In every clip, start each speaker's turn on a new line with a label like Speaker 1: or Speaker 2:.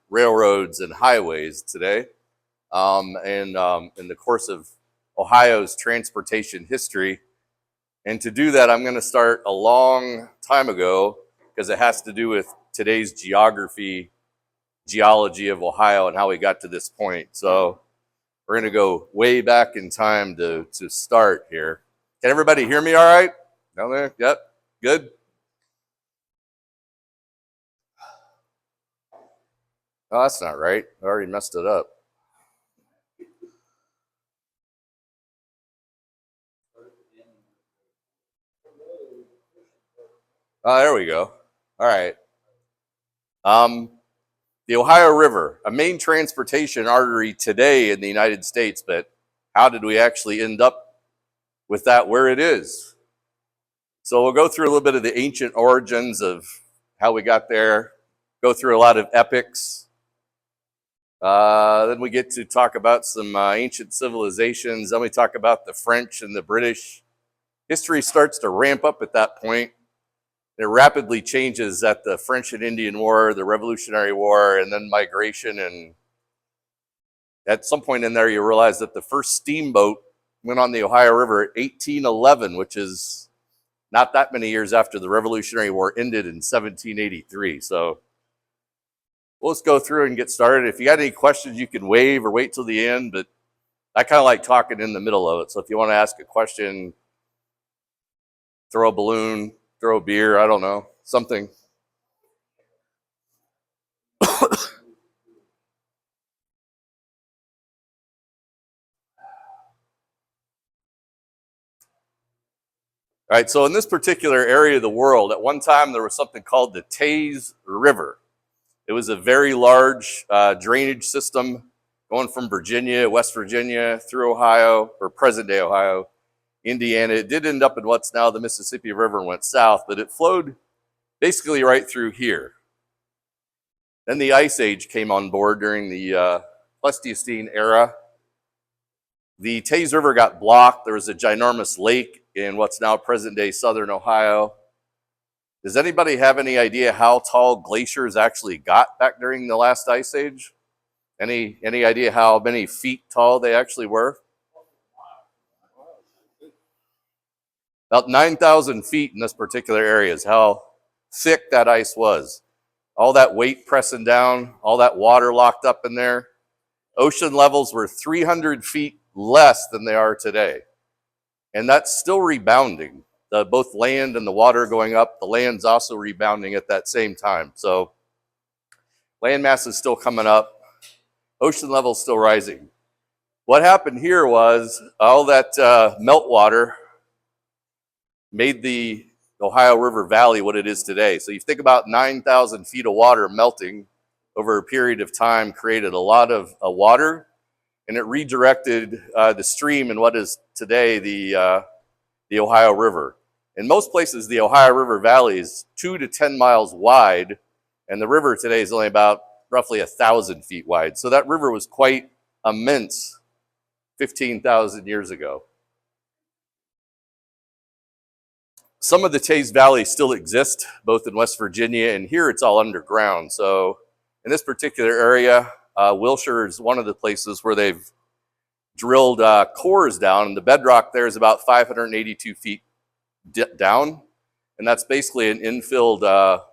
Speaker 1: railroads and highways today. In the course of Ohio's transportation history. And to do that, I'm going to start a long time ago because it has to do with today's geography, geology of Ohio and how we got to this point. So we're going to go way back in time to start here. Can everybody hear me all right? Down there? Yep. Good? Oh, that's not right. I already messed it up. Oh, there we go. All right. The Ohio River, a main transportation artery today in the United States, but how did we actually end up with that where it is? So we'll go through a little bit of the ancient origins of how we got there, go through a lot of epics. Then we get to talk about some ancient civilizations. Then we talk about the French and the British. History starts to ramp up at that point. It rapidly changes at the French and Indian War, the Revolutionary War, and then migration. And at some point in there, you realize that the first steamboat went on the Ohio River at 1811, which is not that many years after the Revolutionary War ended in 1783. So we'll just go through and get started. If you got any questions, you can wave or wait till the end, but I kind of like talking in the middle of it. So if you want to ask a question, throw a balloon, throw a beer, I don't know, something. All right, so in this particular area of the world, at one time there was something called the Taze River. It was a very large drainage system going from Virginia, West Virginia, through Ohio, or present-day Ohio, Indiana. It did end up in what's now the Mississippi River and went south, but it flowed basically right through here. Then the Ice Age came on board during the Pleistocene era. The Taze River got blocked. There was a ginormous lake in what's now present-day southern Ohio. Does anybody have any idea how tall glaciers actually got back during the last Ice Age? Any idea how many feet tall they actually were? About 9,000 feet in this particular area is how thick that ice was. All that weight pressing down, all that water locked up in there. Ocean levels were 300 feet less than they are today. And that's still rebounding. Both land and the water going up, the land's also rebounding at that same time. So land mass is still coming up, ocean level's still rising. What happened here was all that meltwater made the Ohio River Valley what it is today. So you think about 9,000 feet of water melting over a period of time, created a lot of water, and it redirected the stream in what is today the Ohio River. In most places, the Ohio River Valley is 2 to 10 miles wide, and the river today is only about roughly 1,000 feet wide. So that river was quite immense 15,000 years ago. Some of the Taze Valley still exist, both in West Virginia, and here it's all underground. So in this particular area, Wilshire is one of the places where they've drilled cores down, and the bedrock there is about 582 feet down, and that's basically an infilled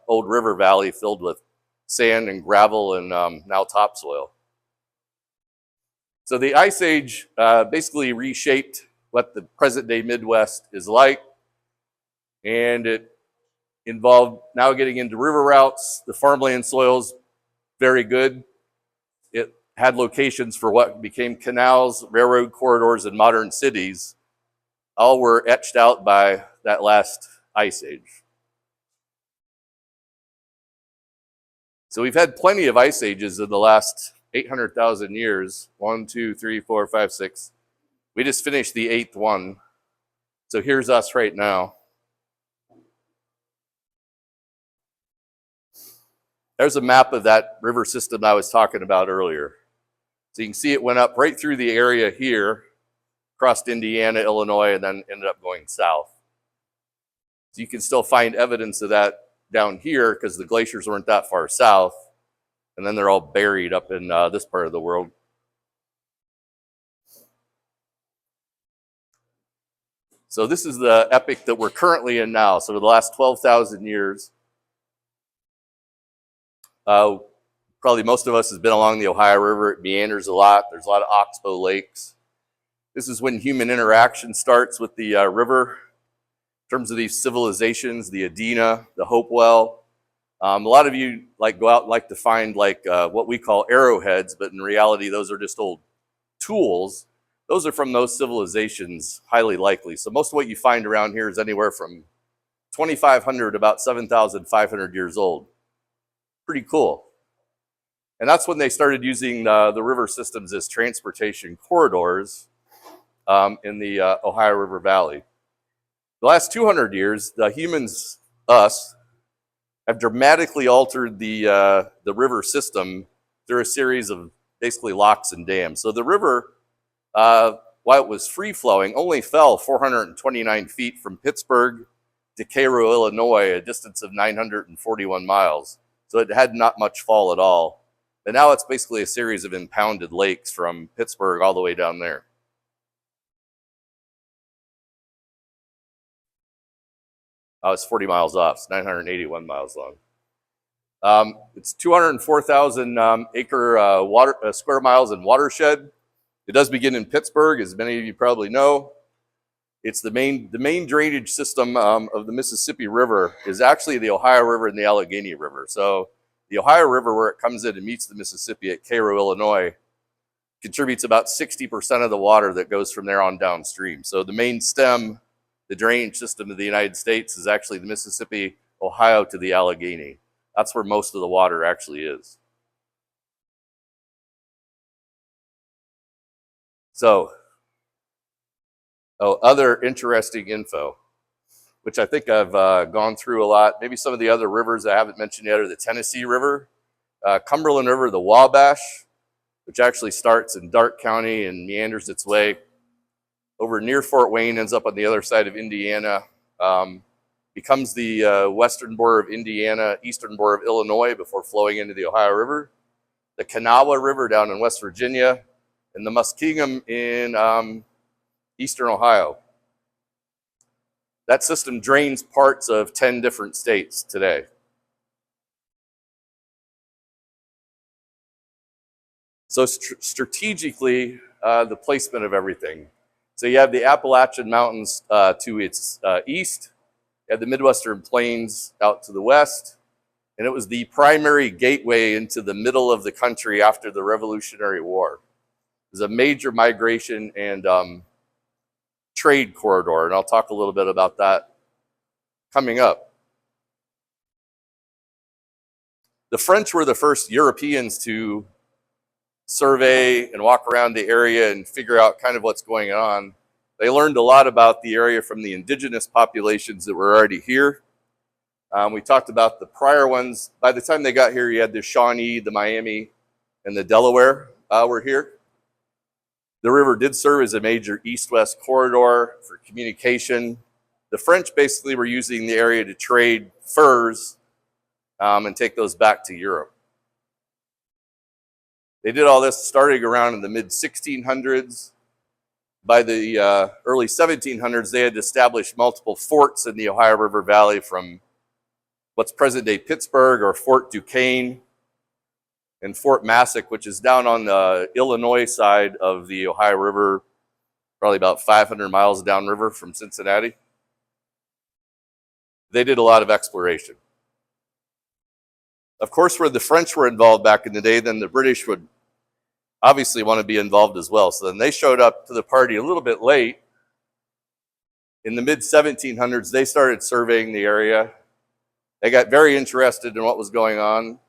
Speaker 1: old river valley filled with sand and gravel and now topsoil. So the Ice Age basically reshaped what the present-day Midwest is like, and it involved now getting into river routes. The farmland soil's very good. It had locations for what became canals, railroad corridors, and modern cities. All were etched out by that last Ice Age. So we've had plenty of Ice Ages in the last 800,000 years. 1, 2, 3, 4, 5, 6. We just finished the 8th one. So here's us right now. There's a map of that river system I was talking about earlier. So you can see it went up right through the area here, crossed Indiana, Illinois, and then ended up going south. So you can still find evidence of that down here because the glaciers weren't that far south. and then they're all buried up in this part of the world. So this is the epoch that we're currently in now. So the last 12,000 years, probably most of us has been along the Ohio River. It meanders a lot. There's a lot of oxbow lakes. This is when human interaction starts with the river. In terms of these civilizations, the Adena, the Hopewell. A lot of you go out and like to find what we call arrowheads, but in reality, those are just old tools. Those are from those civilizations, highly likely. So most of what you find around here is anywhere from 2,500 to about 7,500 years old. Pretty cool. And that's when they started using the river systems as transportation corridors in the Ohio River Valley. The last 200 years, the humans, us, have dramatically altered the river system through a series of basically locks and dams. So the river, while it was free-flowing, only fell 429 feet from Pittsburgh to Cairo, Illinois, a distance of 941 miles. So it had not much fall at all. And now it's basically a series of impounded lakes from Pittsburgh all the way down there. It's 40 miles off. It's 981 miles long. It's 204,000 square miles in watershed. It does begin in Pittsburgh, as many of you probably know. It's the main drainage system of the Mississippi River is actually the Ohio River and the Allegheny River. So the Ohio River, where it comes in and meets the Mississippi at Cairo, Illinois, contributes about 60% of the water that goes from there on downstream. So the main stem, the drainage system of the United States, is actually the Mississippi, Ohio to the Allegheny. That's where most of the water actually is. So, other interesting info, which I think I've gone through a lot. Maybe some of the other rivers I haven't mentioned yet are the Tennessee River, Cumberland River, the Wabash, which actually starts in Darke County and meanders its way over near Fort Wayne, ends up on the other side of Indiana, becomes the western border of Indiana, eastern border of Illinois before flowing into the Ohio River, the Kanawha River down in West Virginia, and the Muskingum in eastern Ohio. That system drains parts of 10 different states today. So strategically, the placement of everything. So you have the Appalachian Mountains to its east, you have the Midwestern Plains out to the west, and it was the primary gateway into the middle of the country after the Revolutionary War. It was a major migration and trade corridor, and I'll talk a little bit about that coming up. The French were the first Europeans to survey and walk around the area and figure out kind of what's going on. They learned a lot about the area from the indigenous populations that were already here. We talked about the prior ones. By the time they got here, you had the Shawnee, the Miami, and the Delaware were here. The river did serve as a major east-west corridor for communication. The French basically were using the area to trade furs and take those back to Europe. They did all this starting around in the mid-1600s. By the early 1700s, they had established multiple forts in the Ohio River Valley, from what's present-day Pittsburgh, or Fort Duquesne, and Fort Massac, which is down on the Illinois side of the Ohio River, probably about 500 miles downriver from Cincinnati. They did a lot of exploration. Of course, where the French were involved back in the day, then the British would obviously want to be involved as well. So then they showed up to the party a little bit late. In the mid-1700s, they started surveying the area. They got very interested in what was going on.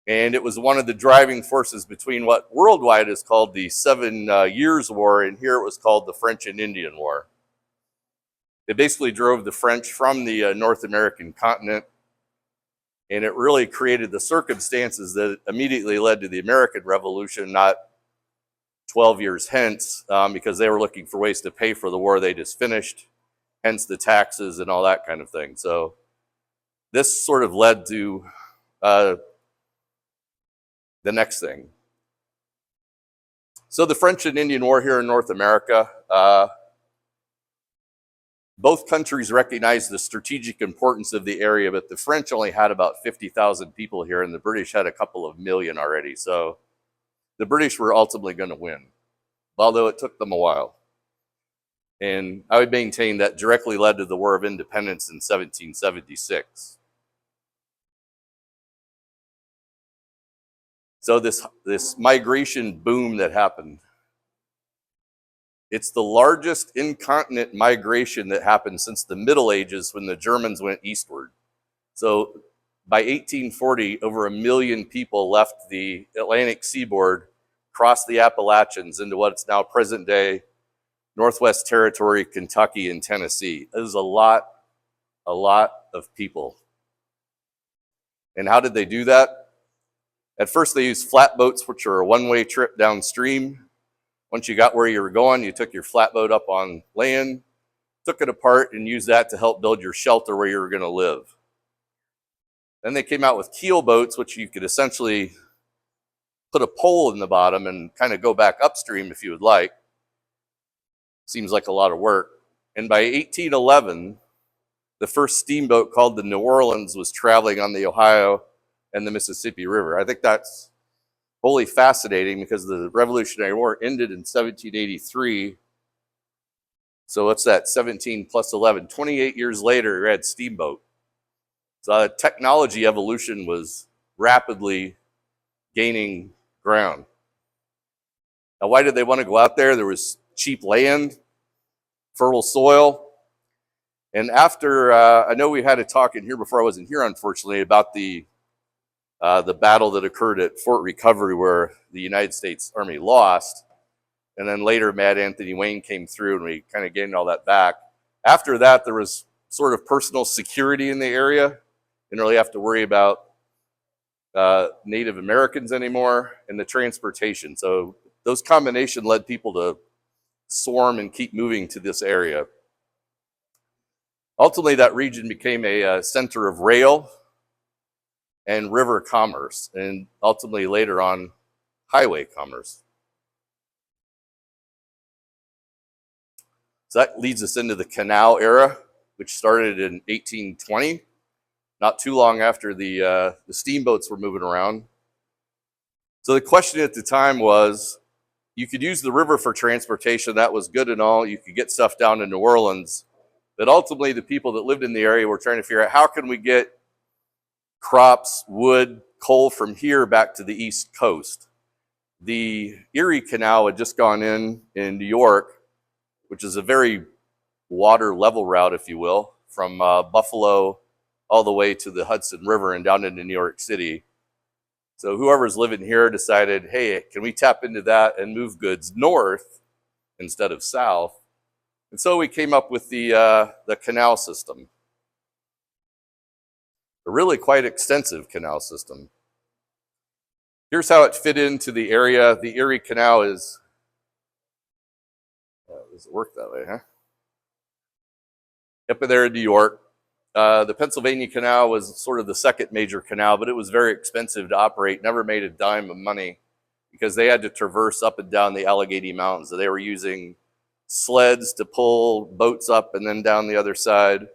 Speaker 1: And it was one of the driving forces between what worldwide is called the 7 Years' War, and here it was called the French and Indian War. It basically drove the French from the North American continent, and it really created the circumstances that immediately led to the American Revolution, not 12 years hence, because they were looking for ways to pay for the war they just finished, hence the taxes and all that kind of thing. So this sort of led to the next thing. So the French and Indian War here in North America, both countries recognized the strategic importance of the area, but the French only had about 50,000 people here, and the British had a couple of million already. So the British were ultimately going to win, although it took them a while. And I would maintain that directly led to the War of Independence in 1776. So this migration boom that happened, it's the largest incontinent migration that happened since the Middle Ages when the Germans went eastward. So by 1840, over 1 million people left the Atlantic seaboard, crossed the Appalachians into what's now present day Northwest Territory, Kentucky, and Tennessee. It was a lot of people. And how did they do that? At first, they used flatboats, which are a one-way trip downstream. Once you got where you were going, you took your flatboat up on land, took it apart, and used that to help build your shelter where you were going to live. Then they came out with keel boats, which you could essentially put a pole in the bottom and kind of go back upstream if you would like. Seems like a lot of work. And by 1811, the first steamboat called the New Orleans was traveling on the Ohio and the Mississippi River. I think that's wholly fascinating because the Revolutionary War ended in 1783. So what's that? 17 plus 11. 28 years later, we had steamboat. So technology evolution was rapidly gaining ground. Now, why did they want to go out there? There was cheap land, fertile soil. And after, I know we had a talk in here before I wasn't here, unfortunately, about the battle that occurred at Fort Recovery where the United States Army lost. And then later, Mad Anthony Wayne came through and we kind of gained all that back. After that, there was sort of personal security in the area. Didn't really have to worry about Native Americans anymore and the transportation. So those combination led people to swarm and keep moving to this area. Ultimately, that region became a center of rail and river commerce, and ultimately later on, highway commerce. So that leads us into the canal era, which started in 1820, not too long after the steamboats were moving around. So the question at the time was, you could use the river for transportation, that was good and all, you could get stuff down to New Orleans, but ultimately the people that lived in the area were trying to figure out how can we get crops, wood, coal from here back to the East Coast. The Erie Canal had just gone in New York, which is a very water level route, if you will, from Buffalo all the way to the Hudson River and down into New York City. So whoever's living here decided, hey, can we tap into that and move goods north instead of south? And so we came up with the canal system. A really quite extensive canal system. Here's how it fit into the area. The Erie Canal is, does it work that way, huh? Up there in New York. The Pennsylvania Canal was sort of the second major canal, but it was very expensive to operate, never made a dime of money because they had to traverse up and down the Allegheny Mountains. So they were using sleds to pull boats up and then down the other side.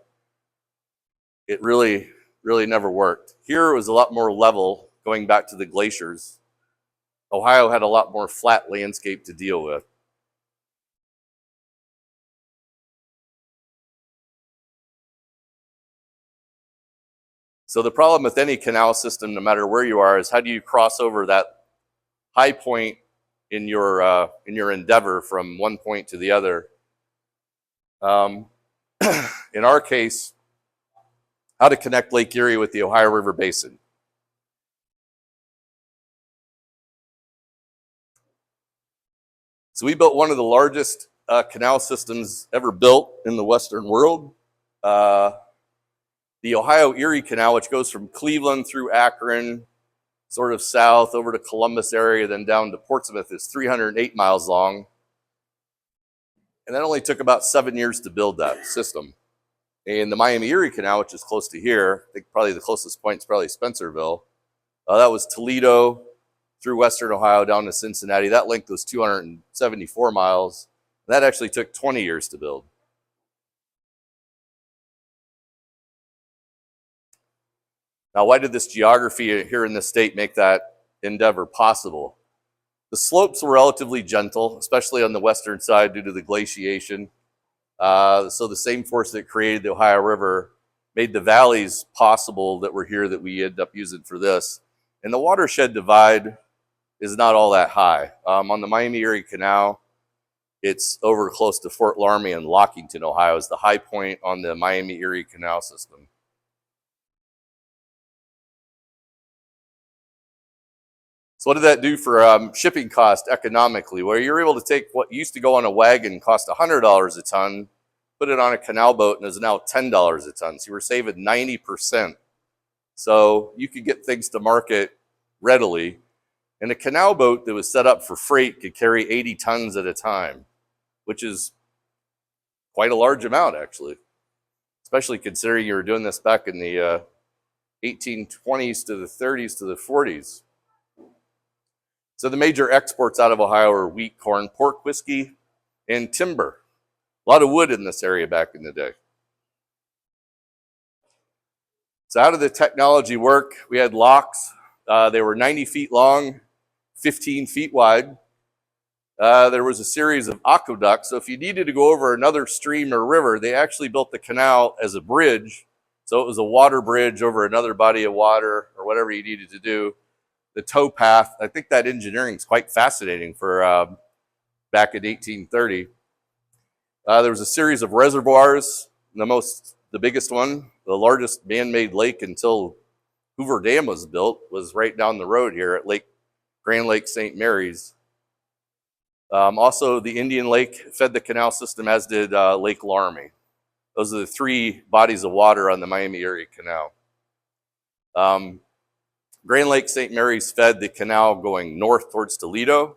Speaker 1: It really never worked. Here it was a lot more level, going back to the glaciers. Ohio had a lot more flat landscape to deal with. So the problem with any canal system, no matter where you are, is how do you cross over that high point in your endeavor from one point to the other? In our case, how to connect Lake Erie with the Ohio River Basin. So we built one of the largest canal systems ever built in the Western world. The Ohio Erie Canal, which goes from Cleveland through Akron, sort of south over to Columbus area, then down to Portsmouth, is 308 miles long. And that only took about 7 years to build that system. And the Miami Erie Canal, which is close to here, I think probably the closest point is probably Spencerville. That was Toledo through Western Ohio down to Cincinnati. That length was 274 miles. That actually took 20 years to build. Now, why did this geography here in the state make that endeavor possible? The slopes were relatively gentle, especially on the western side due to the glaciation. So the same force that created the Ohio River made the valleys possible that were here that we end up using for this. And the watershed divide is not all that high. On the Miami-Erie Canal, it's over close to Fort Laramie and Lockington, Ohio, is the high point on the Miami-Erie Canal system. So what did that do for shipping cost economically? Well, you're able to take what used to go on a wagon, cost $100 a ton, put it on a canal boat, and is now $10 a ton. So you were saving 90%. So you could get things to market readily. And a canal boat that was set up for freight could carry 80 tons at a time, which is quite a large amount, actually, especially considering you were doing this back in the 1820s to the 30s to the 40s. So the major exports out of Ohio are wheat, corn, pork, whiskey, and timber. A lot of wood in this area back in the day. So how did the technology work? We had locks. They were 90 feet long, 15 feet wide. There was a series of aqueducts. So if you needed to go over another stream or river, they actually built the canal as a bridge. So it was a water bridge over another body of water or whatever you needed to do. The tow path, I think that engineering is quite fascinating for back in 1830. There was a series of reservoirs. The biggest one, the largest man-made lake until Hoover Dam was built, was right down the road here at Grand Lake St. Mary's. Also, the Indian Lake fed the canal system, as did Lake Laramie. Those are the three bodies of water on the Miami-Erie Canal. Grand Lake St. Mary's fed the canal going north towards Toledo.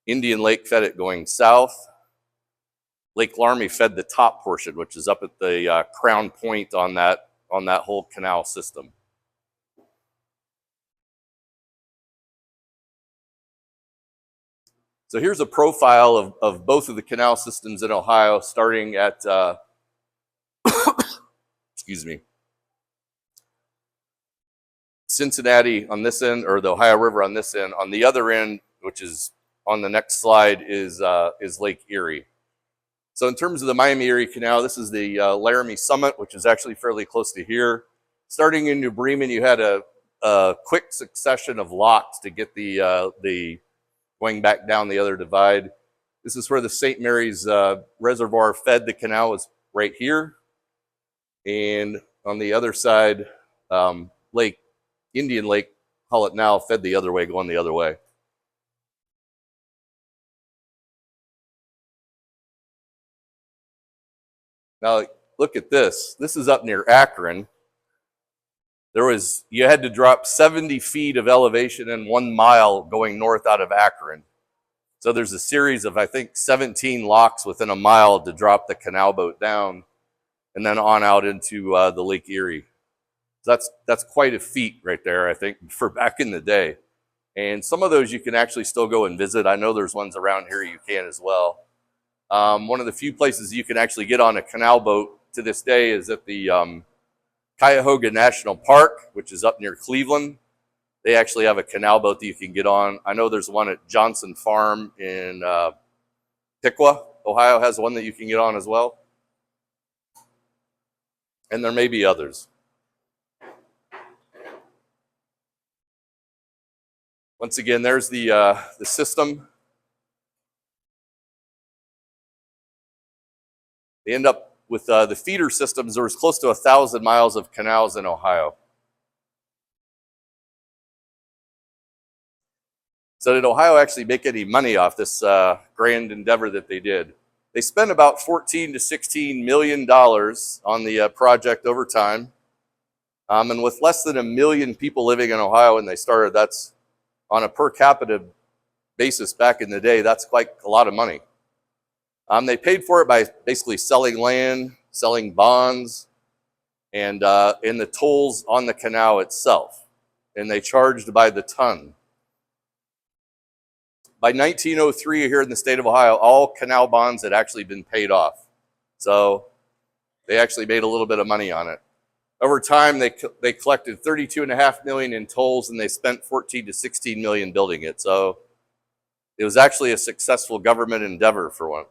Speaker 1: Indian Lake fed it going south. Lake Laramie fed the top portion, which is up at the crown point on that whole canal system. So here's a profile of both of the canal systems in Ohio, starting at, excuse me, Cincinnati on this end, or the Ohio River on this end. On the other end, which is on the next slide, is Lake Erie. So in terms of the Miami-Erie Canal, this is the Laramie Summit, which is actually fairly close to here. Starting in New Bremen, you had a quick succession of locks to get the going back down the other divide. This is where the St. Mary's Reservoir fed the canal, was right here. And on the other side, Indian Lake, call it now, fed the other way, going the other way. Now, look at this. This is up near Akron. You had to drop 70 feet of elevation in 1 mile going north out of Akron. So there's a series of, I think, 17 locks within a mile to drop the canal boat down and then on out into the Lake Erie. So that's quite a feat right there, I think, for back in the day. And some of those you can actually still go and visit. I know there's ones around here you can as well. One of the few places you can actually get on a canal boat to this day is at the Cuyahoga National Park, which is up near Cleveland. They actually have a canal boat that you can get on. I know there's one at Johnson Farm in Piqua, Ohio, has one that you can get on as well. And there may be others. Once again, there's the system. They end up with the feeder systems. There was close to 1,000 miles of canals in Ohio. So did Ohio actually make any money off this grand endeavor that they did? They spent about $14 to $16 million on the project over time. And with less than 1 million people living in Ohio when they started, that's on a per capita basis back in the day, that's quite a lot of money. They paid for it by basically selling land, selling bonds, and in the tolls on the canal itself. And they charged by the ton. By 1903, here in the state of Ohio, all canal bonds had actually been paid off. So they actually made a little bit of money on it. Over time, they collected 32.5 million in tolls, and they spent 14 to 16 million building it. So it was actually a successful government endeavor for once.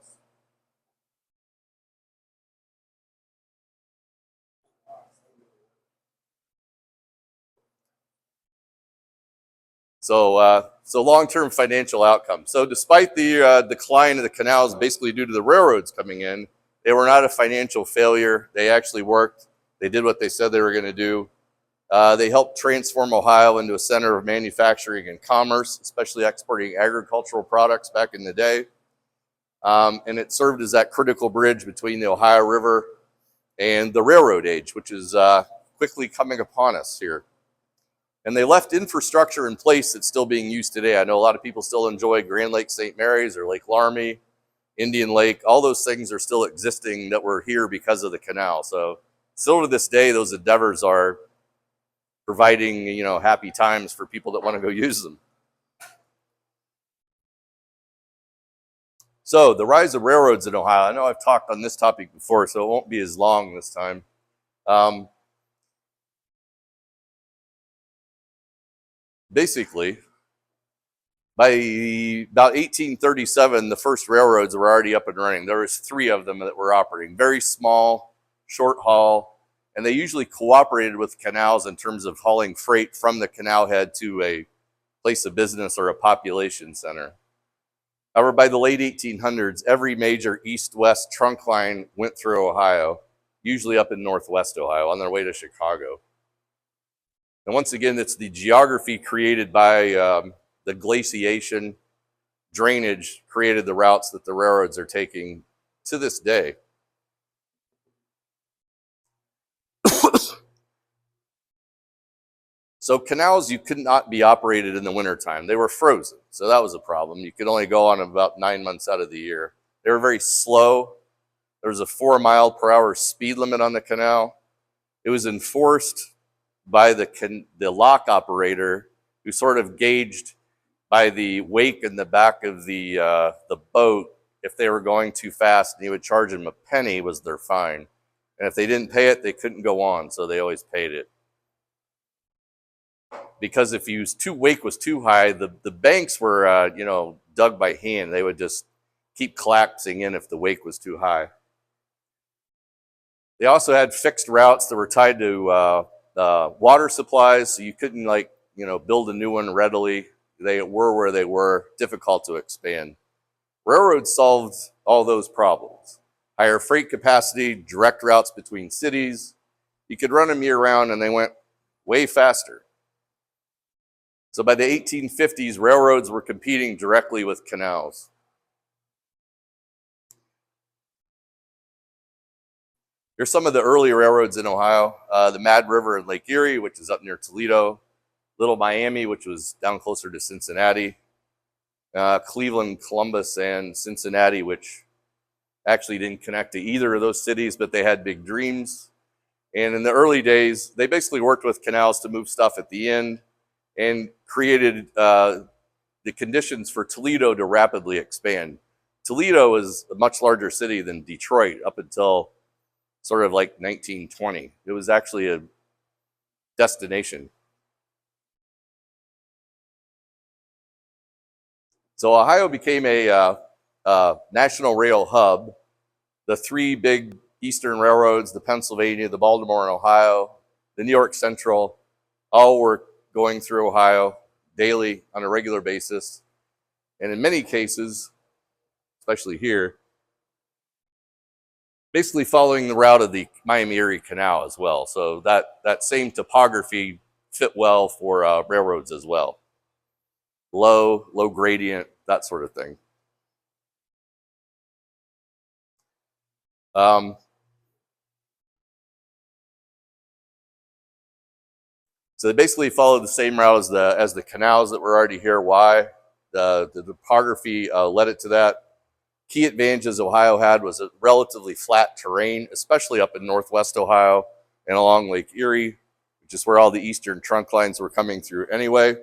Speaker 1: So long-term financial outcome. So despite the decline of the canals, basically due to the railroads coming in, they were not a financial failure. They actually worked. They did what they said they were going to do. They helped transform Ohio into a center of manufacturing and commerce, especially exporting agricultural products back in the day. And it served as that critical bridge between the Ohio River and the railroad age, which is quickly coming upon us here. And they left infrastructure in place that's still being used today. I know a lot of people still enjoy Grand Lake St. Mary's or Lake Laramie, Indian Lake. All those things are still existing that were here because of the canal. So still to this day, those endeavors are providing, happy times for people that want to go use them. So the rise of railroads in Ohio. I know I've talked on this topic before, so it won't be as long this time. Basically, by about 1837, the first railroads were already up and running. There was 3 of them that were operating, very small, short haul, and they usually cooperated with canals in terms of hauling freight from the canal head to a place of business or a population center. However, by the late 1800s, every major east-west trunk line went through Ohio, usually up in northwest Ohio, on their way to Chicago. And once again, it's the geography created by the glaciation, drainage created the routes that the railroads are taking to this day. So canals, you could not be operated in the wintertime. They were frozen, so that was a problem. You could only go on about 9 months out of the year. They were very slow. There was a 4-mile-per-hour speed limit on the canal. It was enforced by the lock operator, who sort of gauged by the wake in the back of the boat if they were going too fast, and he would charge them a penny was their fine. And if they didn't pay it, they couldn't go on, so they always paid it. Because if wake was too high, the banks were dug by hand. They would just keep collapsing in if the wake was too high. They also had fixed routes that were tied to water supplies, so you couldn't build a new one readily. They were where they were, difficult to expand. Railroads solved all those problems. Higher freight capacity, direct routes between cities. You could run them year round, and they went way faster. So by the 1850s, railroads were competing directly with canals. Here's some of the early railroads in Ohio. The Mad River and Lake Erie, which is up near Toledo. Little Miami, which was down closer to Cincinnati. Cleveland, Columbus, and Cincinnati, which actually didn't connect to either of those cities, but they had big dreams. And in the early days, they basically worked with canals to move stuff at the end and created the conditions for Toledo to rapidly expand. Toledo is a much larger city than Detroit up until sort of like 1920. It was actually a destination. So Ohio became a national rail hub. The 3 big eastern railroads, the Pennsylvania, the Baltimore and Ohio, the New York Central, all were going through Ohio daily on a regular basis. And in many cases, especially here, basically following the route of the Miami-Erie Canal as well. So that same topography fit well for railroads as well. Low gradient, that sort of thing. So they basically followed the same route as the canals that were already here. Why? The topography led it to that. Key advantages Ohio had was a relatively flat terrain, especially up in northwest Ohio and along Lake Erie, which is where all the eastern trunk lines were coming through anyway.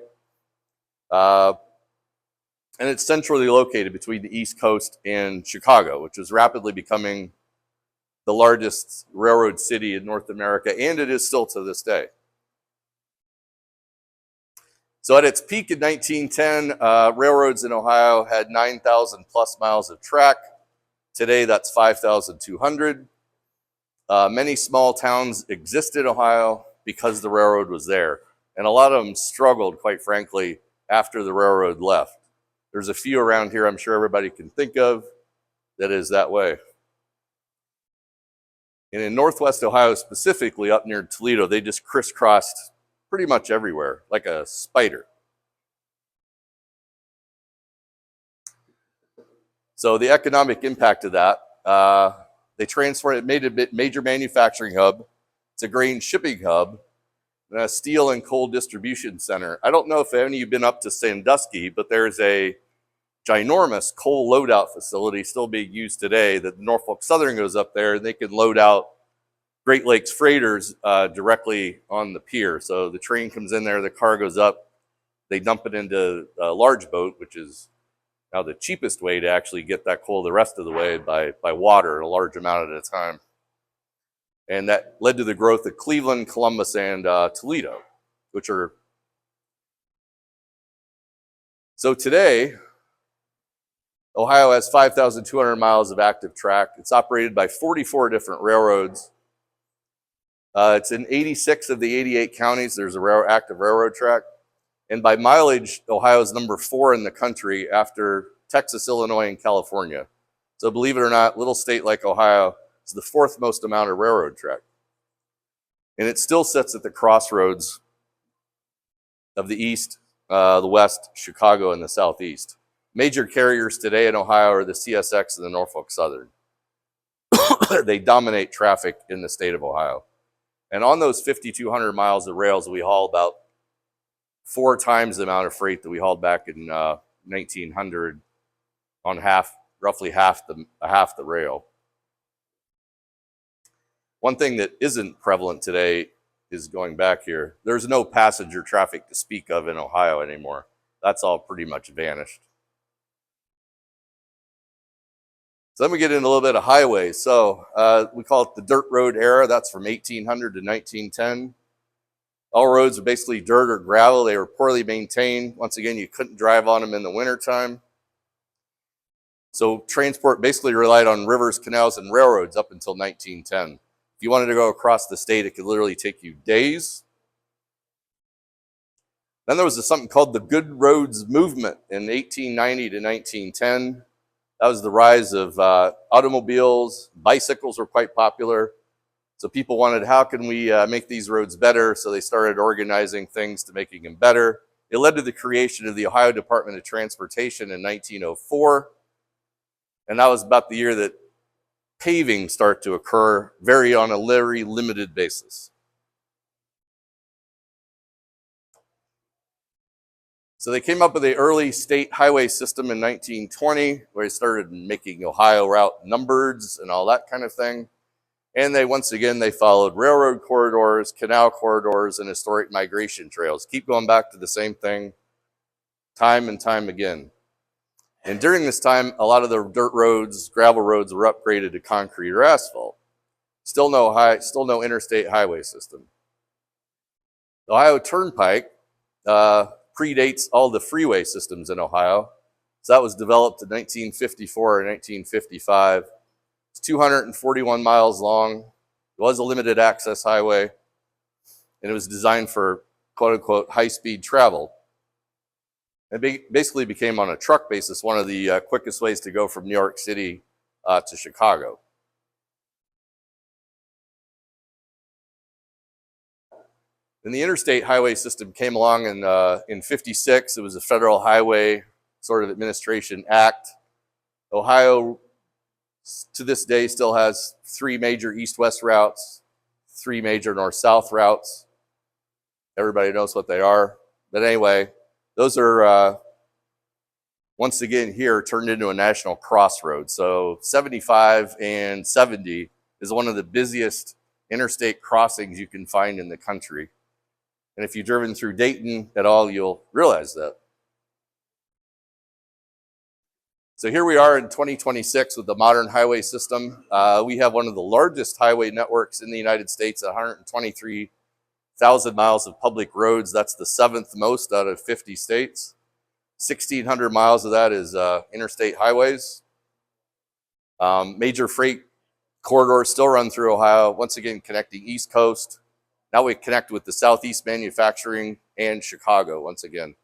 Speaker 1: And it's centrally located between the East Coast and Chicago, which is rapidly becoming the largest railroad city in North America, and it is still to this day. So at its peak in 1910, railroads in Ohio had 9,000 plus miles of track. Today, that's 5,200. Many small towns exist in Ohio because the railroad was there. And a lot of them struggled, quite frankly, after the railroad left. There's a few around here I'm sure everybody can think of that is that way. And in Northwest Ohio, specifically up near Toledo, they just crisscrossed pretty much everywhere, like a spider. So the economic impact of that, they transformed it, made it a major manufacturing hub. It's a grain shipping hub, and a steel and coal distribution center. I don't know if any of you have been up to Sandusky, but there's a ginormous coal loadout facility still being used today that Norfolk Southern goes up there, and they can load out Great Lakes freighters directly on the pier. So the train comes in there, the car goes up, they dump it into a large boat, which is now the cheapest way to actually get that coal the rest of the way by water, a large amount at a time. And that led to the growth of Cleveland, Columbus, and Toledo, which are... So today, Ohio has 5,200 miles of active track. It's operated by 44 different railroads. It's in 86 of the 88 counties. There's a active railroad track. And by mileage, Ohio is number 4 in the country after Texas, Illinois, and California. So believe it or not, little state like Ohio is the 4th most amount of railroad track. And it still sits at the crossroads of the East, the West, Chicago, and the Southeast. Major carriers today in Ohio are the CSX and the Norfolk Southern. They dominate traffic in the state of Ohio. And on those 5,200 miles of rails, we haul about 4 times the amount of freight that we hauled back in 1900 on roughly half the rail. One thing that isn't prevalent today is going back here. There's no passenger traffic to speak of in Ohio anymore. That's all pretty much vanished. So then we get into a little bit of highways. So we call it the dirt road era. That's from 1800 to 1910. All roads are basically dirt or gravel. They were poorly maintained. Once again, you couldn't drive on them in the wintertime. So transport basically relied on rivers, canals, and railroads up until 1910. If you wanted to go across the state, it could literally take you days. Then there was something called the Good Roads Movement in 1890 to 1910. That was the rise of automobiles. Bicycles were quite popular. So people wanted, how can we make these roads better? So they started organizing things to making them better. It led to the creation of the Ohio Department of Transportation in 1904. And that was about the year that paving started to occur on a very limited basis. So they came up with the early state highway system in 1920, where they started making Ohio route numbered and all that kind of thing. And once again, they followed railroad corridors, canal corridors, and historic migration trails. Keep going back to the same thing time and time again. And during this time, a lot of the dirt roads, gravel roads were upgraded to concrete or asphalt. Still no interstate highway system. The Ohio Turnpike predates all the freeway systems in Ohio. So that was developed in 1954 and 1955. It's 241 miles long. It was a limited access highway, and it was designed for quote unquote high-speed travel. It basically became, on a truck basis, one of the quickest ways to go from New York City to Chicago. And the interstate highway system came along in 56. It was a Federal Highway sort of Administration Act. Ohio, to this day, still has 3 major east-west routes, 3 major north-south routes. Everybody knows what they are. But anyway, those are, once again here, turned into a national crossroad. So 75 and 70 is one of the busiest interstate crossings you can find in the country. And if you've driven through Dayton at all, you'll realize that. So here we are in 2026 with the modern highway system. We have one of the largest highway networks in the United States, 123,000 miles of public roads. That's the seventh most out of 50 states. 1,600 miles of that is interstate highways. Major freight corridors still run through Ohio, once again connecting East Coast. Now we connect with the Southeast manufacturing and Chicago once again.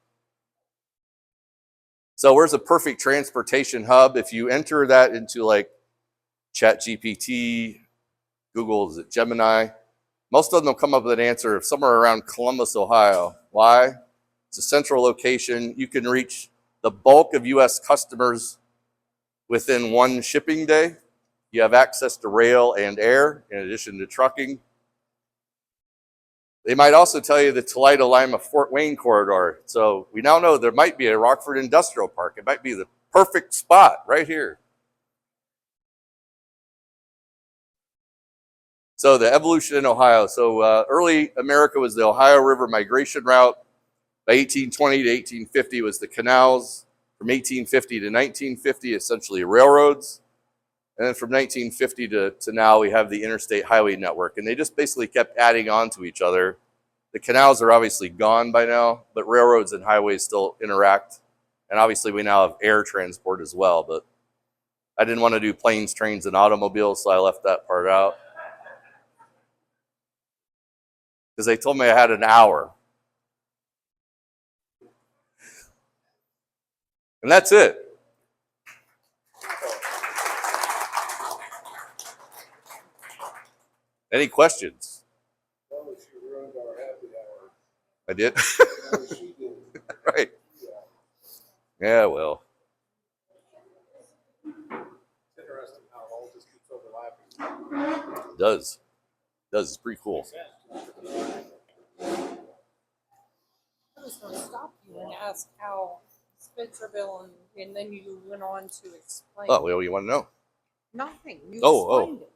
Speaker 1: So where's a perfect transportation hub? If you enter that into like ChatGPT, Google, is it Gemini? Most of them will come up with an answer of somewhere around Columbus, Ohio. Why? It's a central location. You can reach the bulk of U.S. customers within one shipping day. You have access to rail and air in addition to trucking. They might also tell you the Toledo, Lima, Fort Wayne corridor. So we now know there might be a Rockford industrial park. It might be the perfect spot right here. So the evolution in Ohio. So early America was the Ohio River migration route. By 1820 to 1850 was the canals. From 1850 to 1950, essentially railroads. And then from 1950 to now, we have the interstate highway network. And they just basically kept adding on to each other. The canals are obviously gone by now, but railroads and highways still interact. And obviously we now have air transport as well, but I didn't want to do planes, trains, and automobiles, so I left that part out. Because they told me I had an hour. And that's it. Any questions?
Speaker 2: No, she ruined our happy hour.
Speaker 1: I did?
Speaker 2: No, she did.
Speaker 1: Right. Yeah, well.
Speaker 2: It's interesting how it all just keeps overlapping.
Speaker 1: It does. It does. It's pretty cool.
Speaker 3: I was going to stop you and ask how Spencerville, and then you went on to explain.
Speaker 1: Oh, well, you want to know?
Speaker 3: Nothing. You
Speaker 1: Oh,
Speaker 3: explained it.